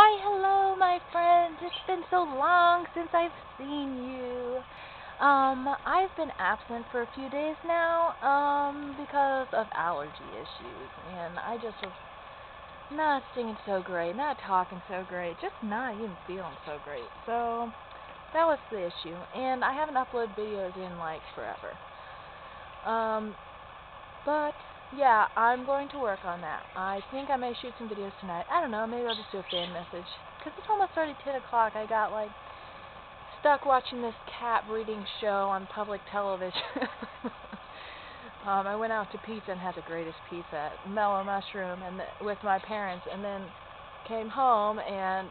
Why, hello, my friends. It's been so long since I've seen you. I've been absent for a few days now, because of allergy issues, and I just was not singing so great, not talking so great, just not even feeling so great. So, that was the issue, and I haven't uploaded videos in, like, forever. Um, but yeah, I'm going to work on that. I think I may shoot some videos tonight. I don't know, maybe I'll just do a fan message. Because it's almost already 10 o'clock. I got, like, stuck watching this cat breeding show on public television. I went out to pizza and had the greatest pizza at Mellow Mushroom with my parents, and then came home and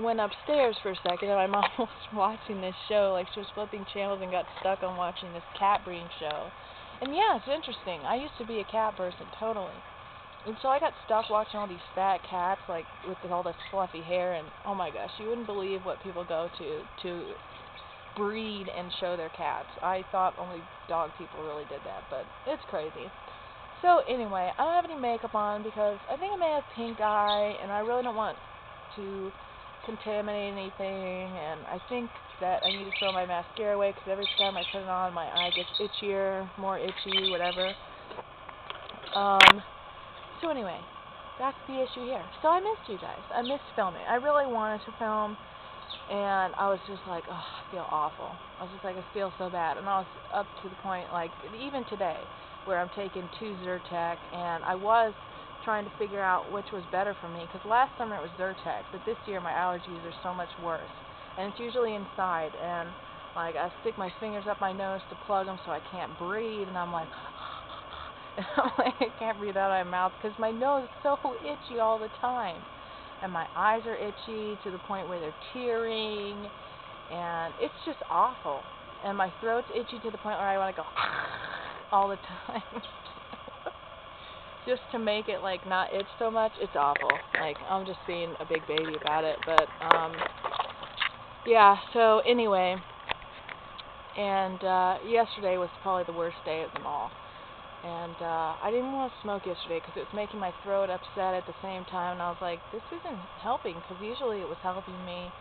went upstairs for a second, and my mom was watching this show. Like, she was flipping channels and got stuck on watching this cat breeding show. And yeah, it's interesting. I used to be a cat person, totally. And so I got stuck watching all these fat cats, like, with all this fluffy hair, and oh my gosh, you wouldn't believe what people go to breed and show their cats. I thought only dog people really did that, but it's crazy. So anyway, I don't have any makeup on because I think I may have pink eye, and I really don't want to contaminate anything, and I think that I need to throw my mascara away because every time I put it on, my eye gets itchier, more itchy, whatever. So anyway, that's the issue here. So I missed you guys. I missed filming. I really wanted to film, and I was just like, oh, I feel awful. I was just like, I feel so bad. And I was up to the point, like, even today, where I'm taking 2 Zyrtec, and I was trying to figure out which was better for me, because last summer it was Zyrtec, but this year my allergies are so much worse, and it's usually inside, and like I stick my fingers up my nose to plug them so I can't breathe, and I'm like, and I'm like, I can't breathe out of my mouth because my nose is so itchy all the time, and my eyes are itchy to the point where they're tearing, and it's just awful, and my throat's itchy to the point where I want to go all the time. Just to make it, like, not itch so much. It's awful. Like, I'm just being a big baby about it, but, yeah, so anyway, and, yesterday was probably the worst day of them all, and, I didn't want to smoke yesterday because it was making my throat upset at the same time, and I was like, this isn't helping, because usually it was helping me,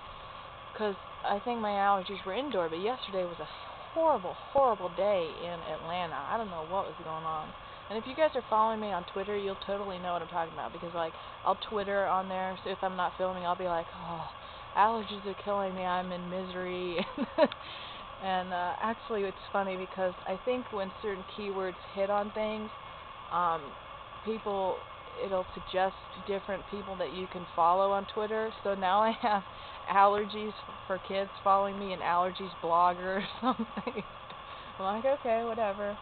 because I think my allergies were indoor, but yesterday was a horrible, horrible day in Atlanta. I don't know what was going on. And if you guys are following me on Twitter, you'll totally know what I'm talking about, because, like, I'll Twitter on there, so if I'm not filming, I'll be like, oh, allergies are killing me, I'm in misery. And actually, it's funny, because I think when certain keywords hit on things, it'll suggest different people that you can follow on Twitter. So now I have allergies for kids following me, and allergies blogger or something. I'm like, okay, whatever.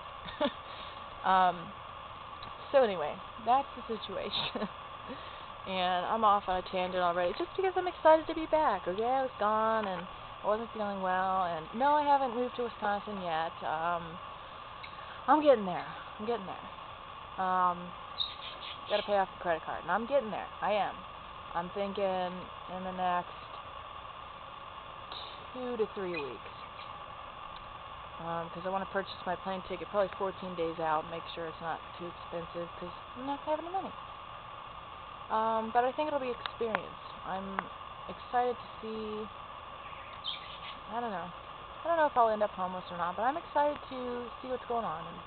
So anyway, that's the situation. And I'm off on a tangent already, just because I'm excited to be back. Okay, I was gone, and I wasn't feeling well, and no, I haven't moved to Wisconsin yet. I'm getting there. Gotta pay off the credit card, and I'm getting there. I am. I'm thinking in the next 2 to 3 weeks. Because I want to purchase my plane ticket probably 14 days out, make sure it's not too expensive, because I'm not having the money. But I think it'll be experience. I'm excited to see, I don't know if I'll end up homeless or not, but I'm excited to see what's going on, and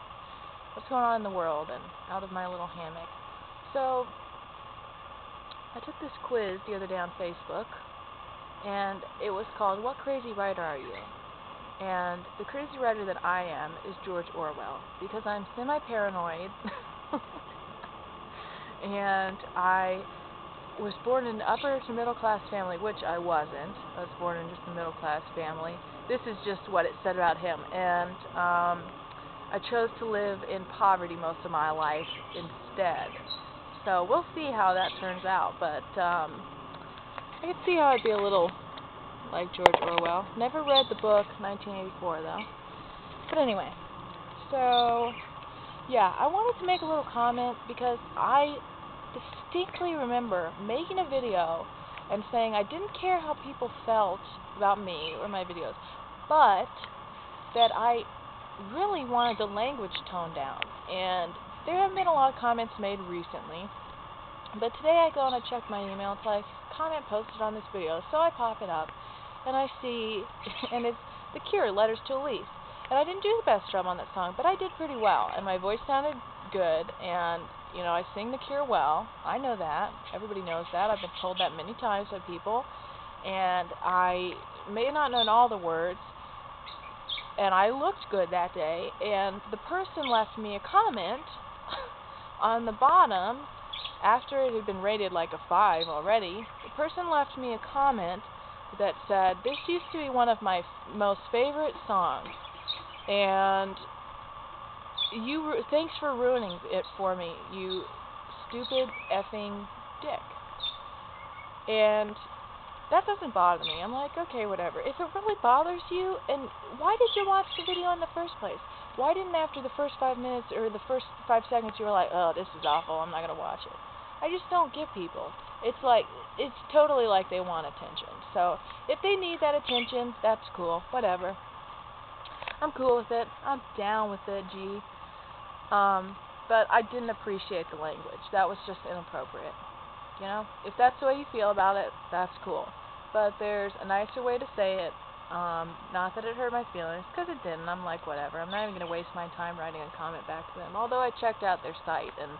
what's going on in the world, and out of my little hammock. So, I took this quiz the other day on Facebook, and it was called, What Crazy Writer Are You? And the crazy writer that I am is George Orwell, because I'm semi-paranoid, and I was born in an upper to middle class family, which I wasn't. I was born in just a middle class family. This is just what it said about him, and I chose to live in poverty most of my life instead. So we'll see how that turns out, but I can see how I'd be a little like George Orwell. Never read the book, 1984, though. But anyway, so, yeah, I wanted to make a little comment because I distinctly remember making a video and saying I didn't care how people felt about me or my videos, but that I really wanted the language toned down. And there have been a lot of comments made recently, but today I go and I check my email. It's like, comment posted on this video. So I pop it up, and I see, and it's The Cure, Letters to Elise. And I didn't do the best job on that song, but I did pretty well, and my voice sounded good, and, you know, I sing The Cure well. I know that. Everybody knows that. I've been told that many times by people, and I may not know all the words, and I looked good that day, and the person left me a comment on the bottom, after it had been rated like a 5 already. The person left me a comment that said, "This used to be one of my most favorite songs, and thanks for ruining it for me, you stupid effing dick." And that doesn't bother me. I'm like, okay, whatever. If it really bothers you, and why did you watch the video in the first place? Why didn't after the first 5 minutes or the first 5 seconds you were like, oh, this is awful, I'm not going to watch it? I just don't get people. It's like, it's totally like they want attention. So if they need that attention, that's cool. Whatever. I'm cool with it. I'm down with it, gee. But I didn't appreciate the language. That was just inappropriate. You know? If that's the way you feel about it, that's cool. But there's a nicer way to say it. Not that it hurt my feelings, because it didn't. I'm like, whatever. I'm not even going to waste my time writing a comment back to them. Although I checked out their site, and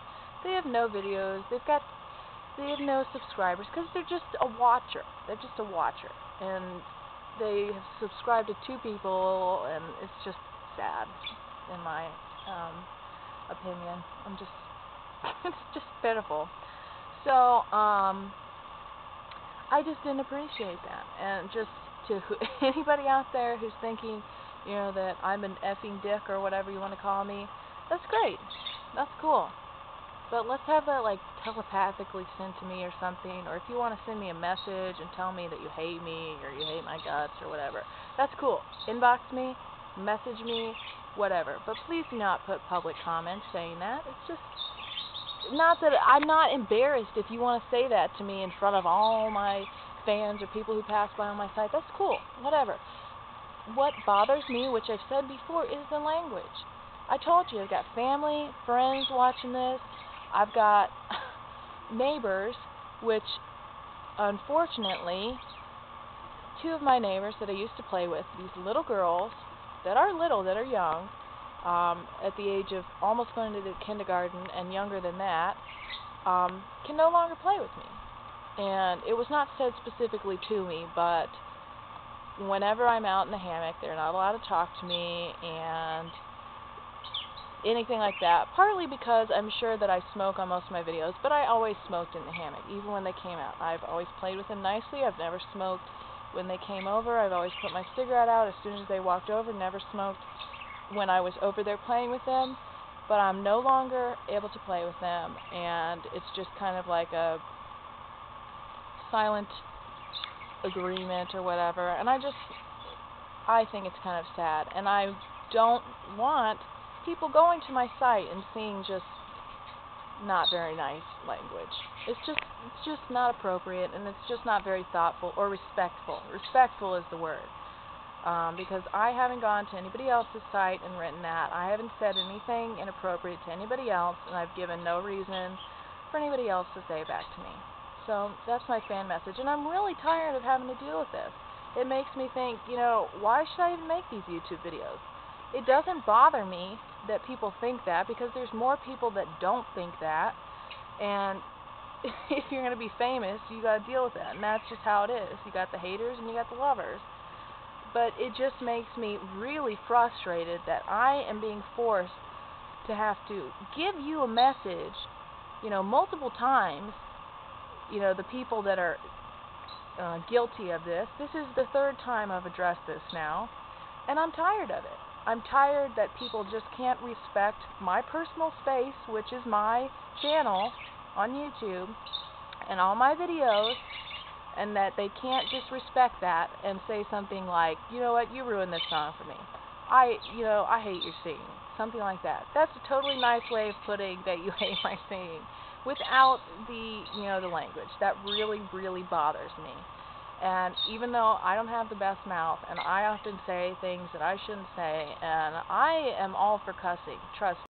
they have no videos. They have no subscribers, because they're just a watcher. They're just a watcher. And they have subscribed to 2 people, and it's just sad, in my opinion. It's just pitiful. So, I just didn't appreciate that. And just to anybody out there who's thinking, you know, that I'm an effing dick or whatever you want to call me, that's great. That's cool. But let's have that, like, telepathically sent to me or something. Or if you want to send me a message and tell me that you hate me or you hate my guts or whatever, that's cool. Inbox me, message me, whatever. But please do not put public comments saying that. It's just, not that I'm not embarrassed if you want to say that to me in front of all my fans or people who pass by on my site. That's cool. Whatever. What bothers me, which I've said before, is the language. I told you, I've got family, friends watching this. I've got neighbors, which, unfortunately, 2 of my neighbors that I used to play with, these little girls that are young, at the age of almost going to the kindergarten and younger than that, can no longer play with me. And it was not said specifically to me, but whenever I'm out in the hammock, they're not allowed to talk to me, and anything like that, partly because I'm sure that I smoke on most of my videos, but I always smoked in the hammock, even when they came out. I've always played with them nicely. I've never smoked when they came over. I've always put my cigarette out as soon as they walked over, never smoked when I was over there playing with them, but I'm no longer able to play with them, and it's just kind of like a silent agreement or whatever, and I think it's kind of sad, and I don't want people going to my site and seeing just not very nice language. It's just not appropriate, and it's just not very thoughtful or respectful. Respectful is the word. Because I haven't gone to anybody else's site and written that. I haven't said anything inappropriate to anybody else, and I've given no reason for anybody else to say back to me. So that's my fan message, and I'm really tired of having to deal with this. It makes me think, you know, why should I even make these YouTube videos? It doesn't bother me that people think that, because there's more people that don't think that, and if you're going to be famous, you got to deal with that, and that's just how it is. You got the haters and you got the lovers. But it just makes me really frustrated that I am being forced to have to give you a message, you know, multiple times. You know, the people that are guilty of this. This is the 3rd time I've addressed this now, and I'm tired of it. I'm tired that people just can't respect my personal space, which is my channel on YouTube and all my videos, and that they can't just respect that and say something like, you know what, you ruined this song for me. I hate your singing. Something like that. That's a totally nice way of putting that you hate my singing without the, you know, the language. That really, really bothers me. And even though I don't have the best mouth, and I often say things that I shouldn't say, and I am all for cussing, trust me.